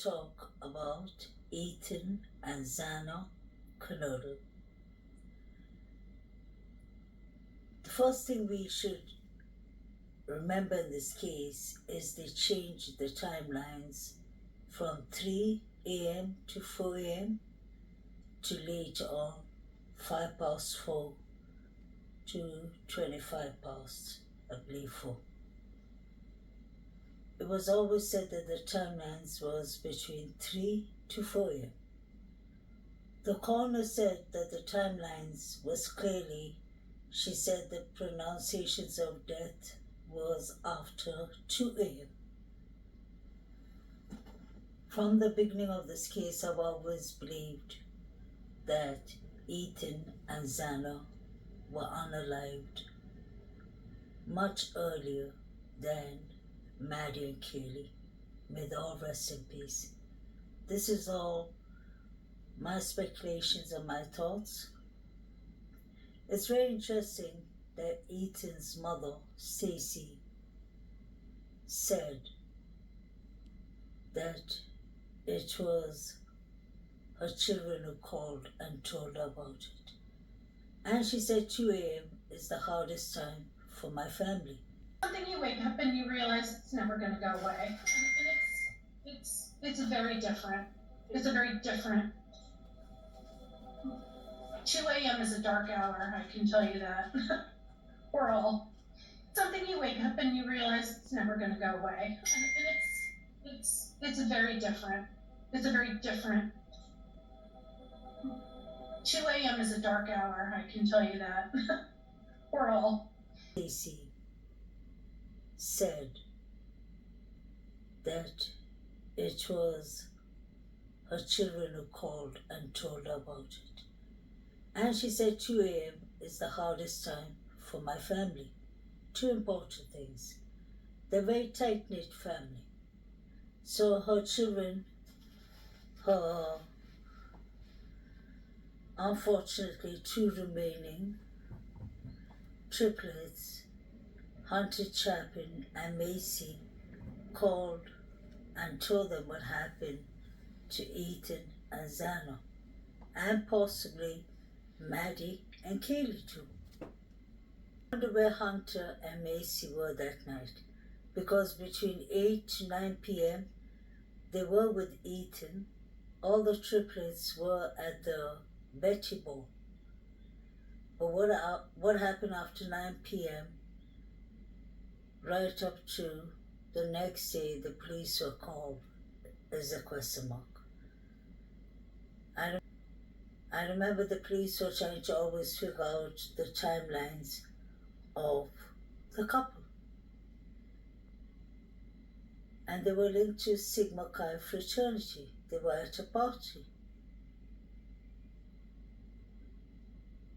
talk about Ethan and XANA Canada. The first thing we should remember in this case is they changed the timelines from 3 a.m. to 4 a.m. to later on 5 past 4 to 25 past, I believe, 4. It was always said that the timelines was between 3 to 4 a.m. The coroner said that the timelines was clearly, she said the pronunciations of death was after 2 a.m. From the beginning of this case, I've always believed that Ethan and XANA were unalived much earlier than Maddie and Kaylee. May they all rest in peace. This is all my speculations and my thoughts. It's very interesting that Ethan's mother, STACY, said that it was her children who called and told her about it. And she said 2 a.m. is the hardest time for my family. Something you wake up and you realize it's never going to go away. And it's very different. It's a very different. 2 a.m. is a dark hour, I can tell you that. We're all. Something you wake up and you realize it's never going to go away. And it's a very different. It's a very different. 2 a.m. is a dark hour, I can tell you that. We're all. STACY said that it was her children who called and told her about it. And she said 2 a.m. is the hardest time for my family. Two important things. They're a very tight-knit family. So her children, unfortunately, 2 remaining triplets, Hunter, Chapin, and Macy, called and told them what happened to Ethan and XANA, and possibly Maddie and Kaylee too. I wonder where Hunter and Macy were that night, because between 8 to 9 p.m. they were with Ethan. All the triplets were at the Betty Ball. But what happened after 9 p.m. right up to the next day the police were called is a question mark. I remember the police were trying to always figure out the timelines of the couple. And they were linked to Sigma Chi fraternity. They were at a party.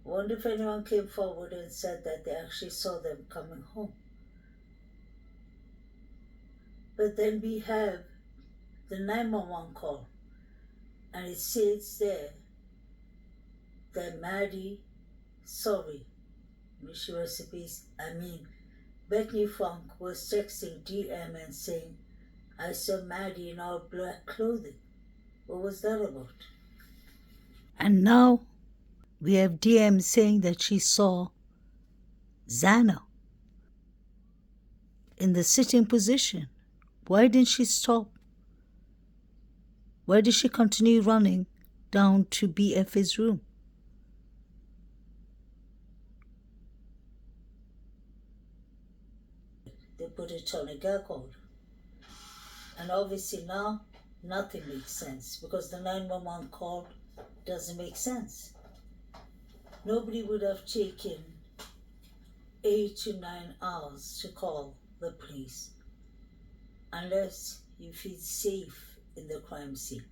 I wonder if anyone came forward and said that they actually saw them coming home. But then we have the 911 call, and it says there that Maddie, Bethany Funk was texting DM and saying, I saw Maddie in all black clothing. What was that about? And now we have DM saying that she saw XANA in the sitting position. Why didn't she stop? Why did she continue running down to BF's room? They put it on a gag order. And obviously now, nothing makes sense because the 911 call doesn't make sense. Nobody would have taken 8 to 9 hours to call the police unless you feel safe in the crime scene.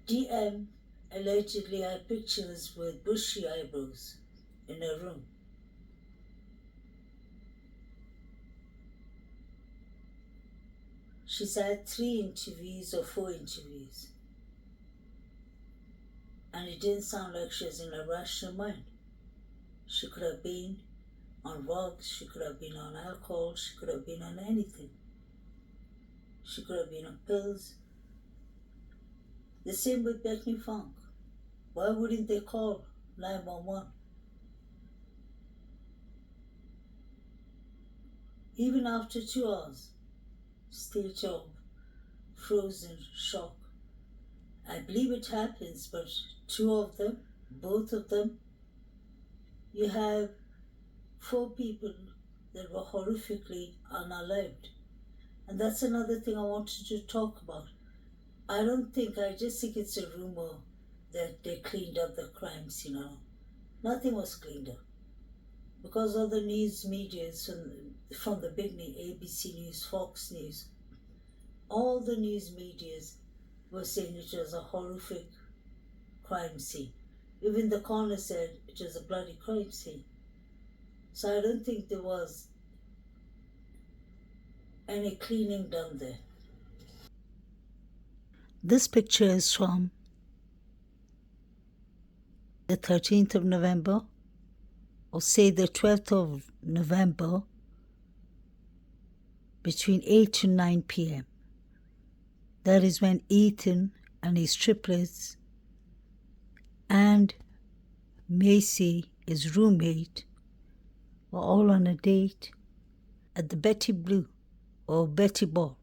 DM allegedly had pictures with bushy eyebrows in her room. She's had 3 interviews or 4 interviews. And it didn't sound like she was in a rational mind. She could have been on drugs, she could have been on alcohol, she could have been on anything. She could have been on pills. The same with Bethany Funk. Why wouldn't they call 911? Even after 2 hours, state of frozen shock. I believe it happens, but 2 of them, both of them, you have 4 people that were horrifically unalived. And that's another thing I wanted to talk about. I just think it's a rumor that they cleaned up the crime scene. Nothing was cleaned up. Because all the news media from the beginning, ABC News, Fox News, all the news medias were saying it was a horrific crime scene. Even the coroner said it was a bloody crime scene. So I don't think there was any cleaning done there. This picture is from the 13th of November, or say the 12th of November, between 8 to 9 p.m. That is when Ethan and his triplets and Macy, his roommate, were all on a date at the Betty Blue or Betty Ball.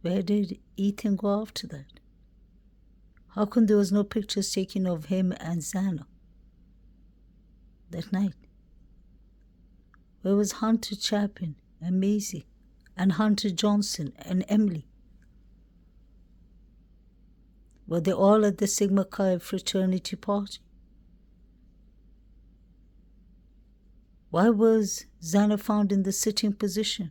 Where did Ethan go after that? How come there was no pictures taken of him and XANA that night? Where was Hunter Chapin and Maisie and Hunter Johnson and Emily? Were they all at the Sigma Chi fraternity party? Why was XANA found in the sitting position?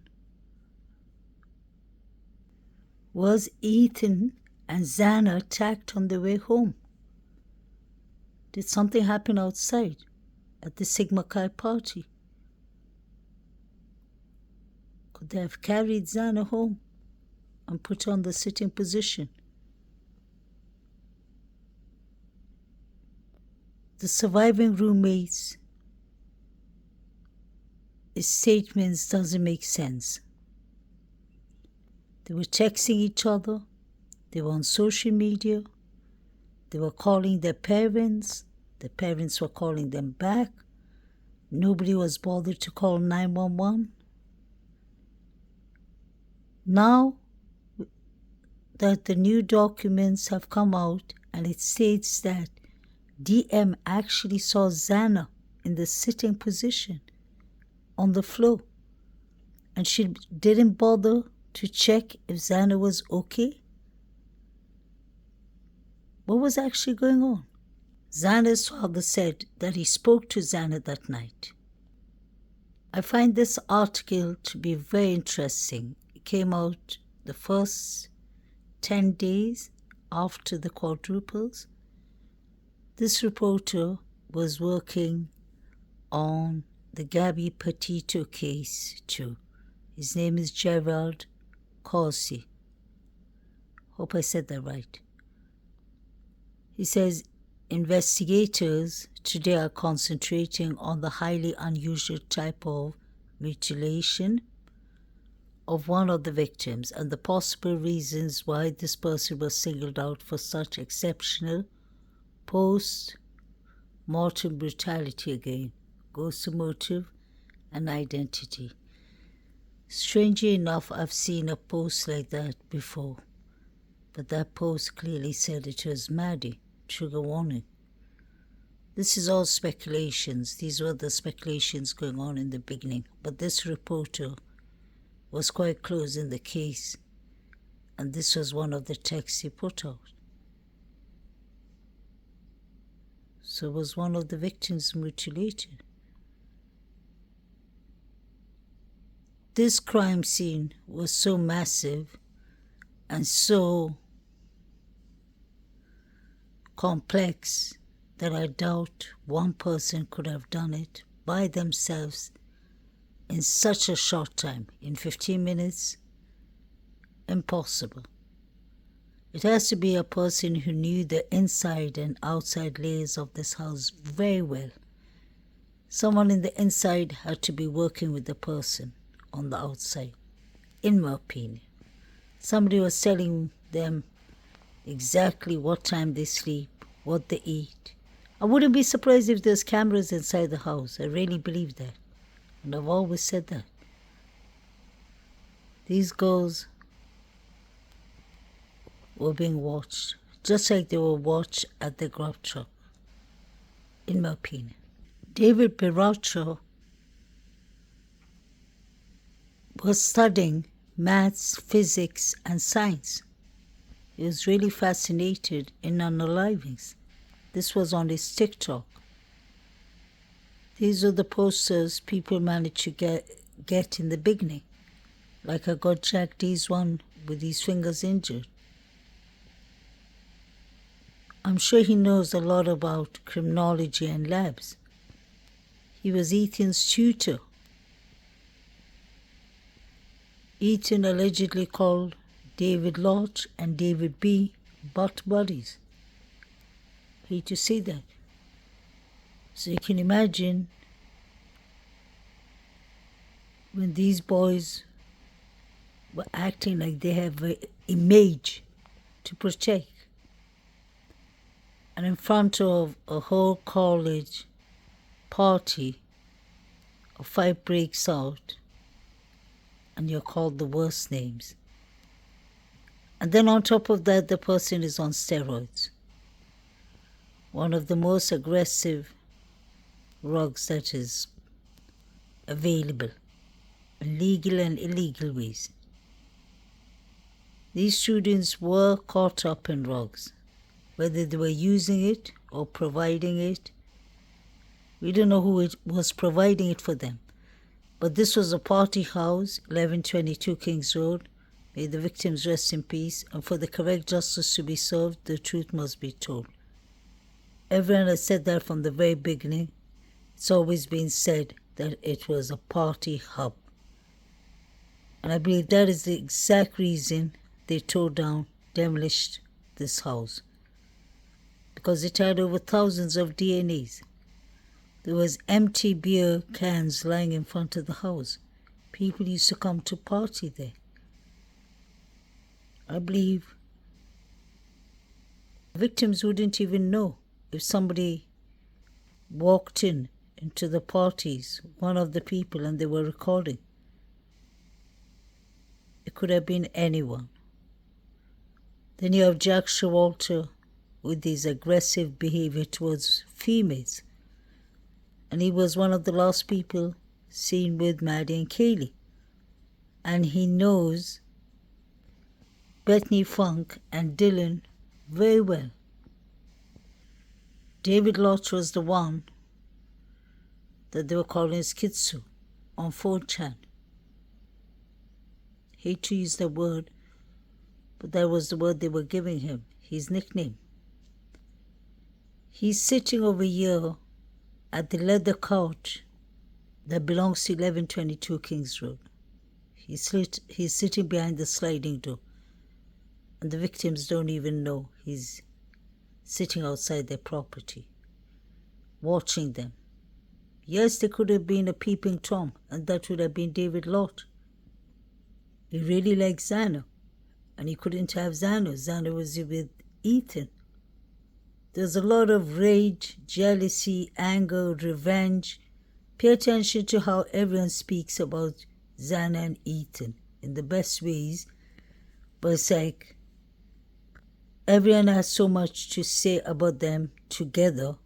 Was Ethan and XANA attacked on their way home? Did something happen outside at the Sigma Chi party? Could they have carried XANA home and put her on the sitting position? The surviving roommates' statements doesn't make sense. They were texting each other, they were on social media, they were calling their parents were calling them back, nobody was bothered to call 911. Now that the new documents have come out and it states that DM actually saw XANA in the sitting position on the floor, and she didn't bother to check if XANA was okay. What was actually going on? XANA's father said that he spoke to XANA that night. I find this article to be very interesting. It came out the first 10 days after the quadruples. This reporter was working on the Gabby Petito case too. His name is Gerald Corsi. Hope I said that right. He says investigators today are concentrating on the highly unusual type of mutilation of one of the victims and the possible reasons why this person was singled out for such exceptional post-mortem brutality. Again, goes to motive and identity. Strangely enough, I've seen a post like that before, but that post clearly said it was Maddie. Trigger warning. This is all speculations. These were the speculations going on in the beginning, but this reporter was quite close in the case, and this was one of the texts he put out. So was one of the victims mutilated? This crime scene was so massive and so complex that I doubt one person could have done it by themselves in such a short time. In 15 minutes, impossible. It has to be a person who knew the inside and outside layers of this house very well. Someone in the inside had to be working with the person on the outside, in my opinion. Somebody was telling them exactly what time they sleep, what they eat. I wouldn't be surprised if there's cameras inside the house. I really believe that. And I've always said that. These girls were being watched, just like they were watched at the grab truck, in my opinion. David Beracho was studying maths, physics, and science. He was really fascinated in unalivings. This was on his TikTok. These are the posters people managed to get in the beginning. Like I got Jack D's one with his fingers injured. I'm sure he knows a lot about criminology and labs. He was Ethan's tutor. Ethan allegedly called David Lodge and David B. butt buddies. Hate to say that. So you can imagine when these boys were acting like they have an image to protect. And in front of a whole college party, a fight breaks out and you're called the worst names. And then on top of that, the person is on steroids. One of the most aggressive drugs that is available, in legal and illegal ways. These students were caught up in drugs, whether they were using it or providing it. We don't know who it was providing it for them. But this was a party house, 1122 Kings Road. May the victims rest in peace. And for the correct justice to be served, the truth must be told. Everyone has said that from the very beginning. It's always been said that it was a party hub. And I believe that is the exact reason they tore down, demolished this house. Because it had over thousands of DNAs. There was empty beer cans lying in front of the house. People used to come to party there. I believe victims wouldn't even know if somebody walked into the parties, one of the people, and they were recording. It could have been anyone. Then you have Jack Showalter with his aggressive behavior towards females. And he was one of the last people seen with Maddie and Kaylee. And he knows Bethany Funk and Dylan very well. David Lodge was the one that they were calling schizo on 4chan. Hate to use the word, but that was the word they were giving him, his nickname. He's sitting over here at the leather couch that belongs to 1122 Kings Road. He's sitting behind the sliding door. And the victims don't even know he's sitting outside their property, watching them. Yes, there could have been a peeping Tom, and that would have been David Lott. He really liked XANA, and he couldn't have XANA. XANA was with Ethan. There's a lot of rage, jealousy, anger, revenge. Pay attention to how everyone speaks about XANA and Ethan in the best ways. But it's like everyone has so much to say about them together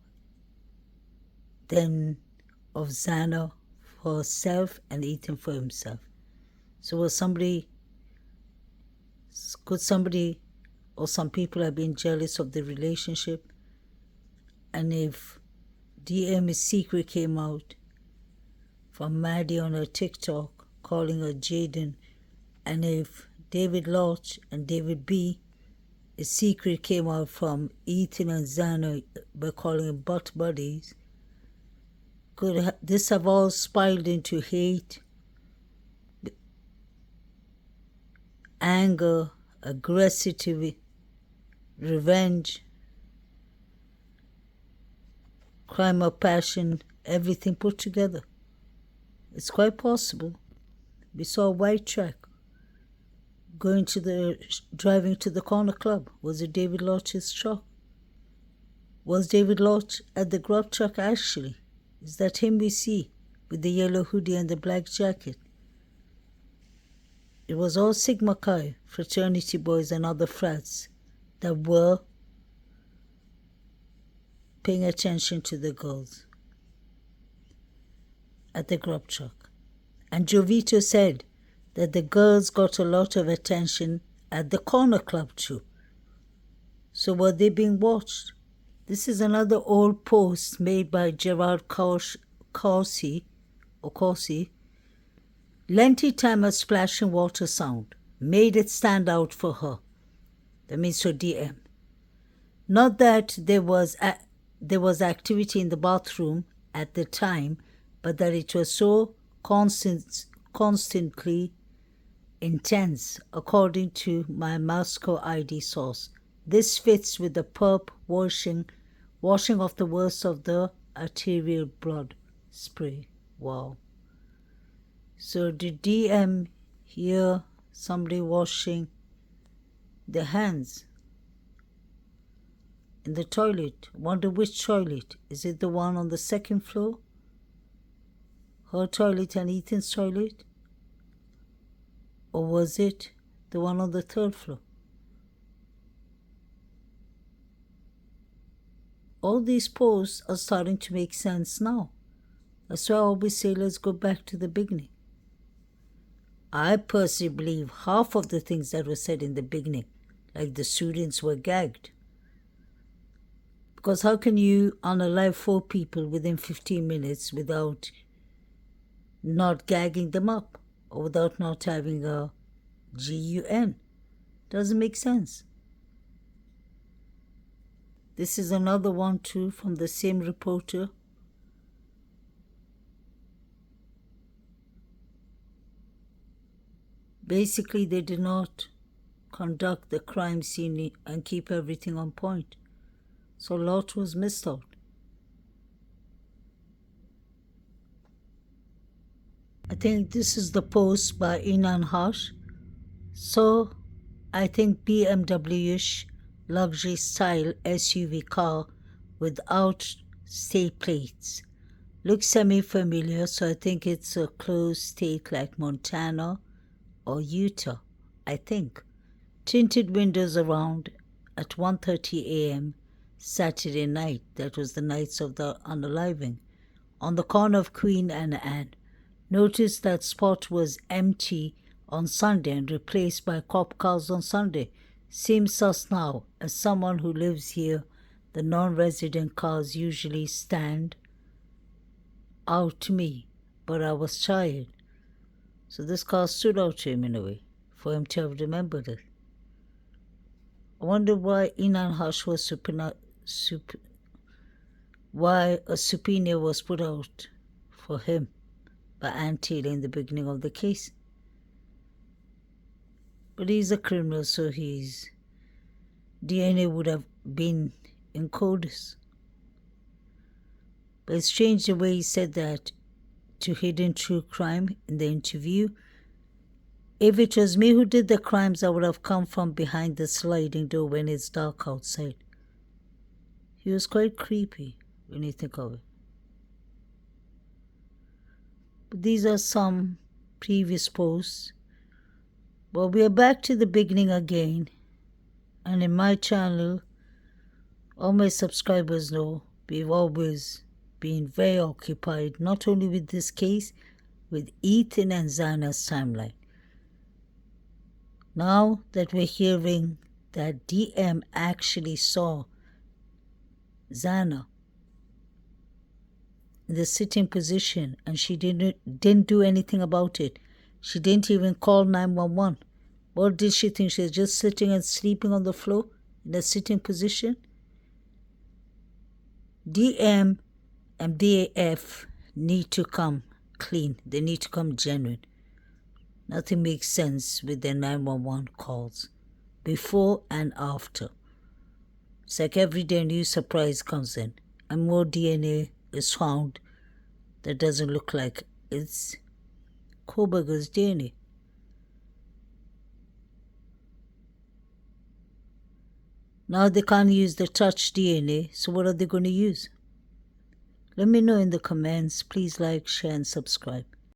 than of XANA for herself and Ethan for himself. So could somebody or some people have been jealous of the relationship? And if DM's secret came out from Maddie on her TikTok calling her Jaden, and if David Lodge and David B, a secret came out from Ethan and XANA by calling them butt buddies, could this have all spiraled into hate, anger, aggressivity, revenge, crime of passion, everything put together. It's quite possible. We saw a white truck driving to the corner club. Was it David Lodge's truck? Was David Lodge at the grub truck actually? Is that him we see with the yellow hoodie and the black jacket? It was all Sigma Chi, fraternity boys and other frats that were paying attention to the girls at the grub truck. And Jovito said that the girls got a lot of attention at the corner club too. So were they being watched? This is another old post made by Gerard Corsi. Lengthy time of splashing water sound made it stand out for her. That means her DM. Not that there was activity in the bathroom at the time, but that it was so constantly intense, according to my Moscow ID source. This fits with the perp washing off the worst of the arterial blood spray. Wow. So the DM here, somebody washing their hands in the toilet. Wonder which toilet. Is it the one on the second floor? Her toilet and Ethan's toilet? Or was it the one on the third floor? All these posts are starting to make sense now. That's why I always say let's go back to the beginning. I personally believe half of the things that were said in the beginning, like the students were gagged. Because how can you unalive 4 people within 15 minutes without not gagging them up or without not having a GUN? Doesn't make sense. This is another one too from the same reporter. Basically, they did not conduct the crime scene and keep everything on point. So a lot was missed out. I think this is the post by Inan Harsh. So I think BMW-ish luxury style SUV car without state plates. Looks semi-familiar, so I think it's a closed state like Montana or Utah, I think. Tinted windows around at 1:30 a.m. Saturday night. That was the nights of the unaliving. On the corner of Queen and Anne. Noticed that spot was empty on Sunday and replaced by cop cars on Sunday. Seems sus now. As someone who lives here, the non-resident cars usually stand out to me, but I was tired. So this car stood out to him in a way, for him to have remembered it. I wonder why Inan Harsh was why a subpoena was put out for him by Ann Taylor in the beginning of the case. But he's a criminal, so his DNA would have been in CODIS. But it's strange the way he said that to Hidden True Crime in the interview. If it was me who did the crimes, I would have come from behind the sliding door when it's dark outside. He was quite creepy when you think of it. But these are some previous posts. But we are back to the beginning again. And in my channel, all my subscribers know we've always been very occupied, not only with this case, with Ethan and XANA's timeline. Now that we're hearing that DM actually saw XANA in the sitting position and she didn't do anything about it. She didn't even call 911. What did she think? She was just sitting and sleeping on the floor in a sitting position? DM and BAF need to come clean. They need to come genuine. Nothing makes sense with their 911 calls, before and after. It's like every day a new surprise comes in and more DNA is found that doesn't look like it's Koberger's DNA. Now they can't use the touch DNA, so what are they going to use? Let me know in the comments. Please like, share, and subscribe.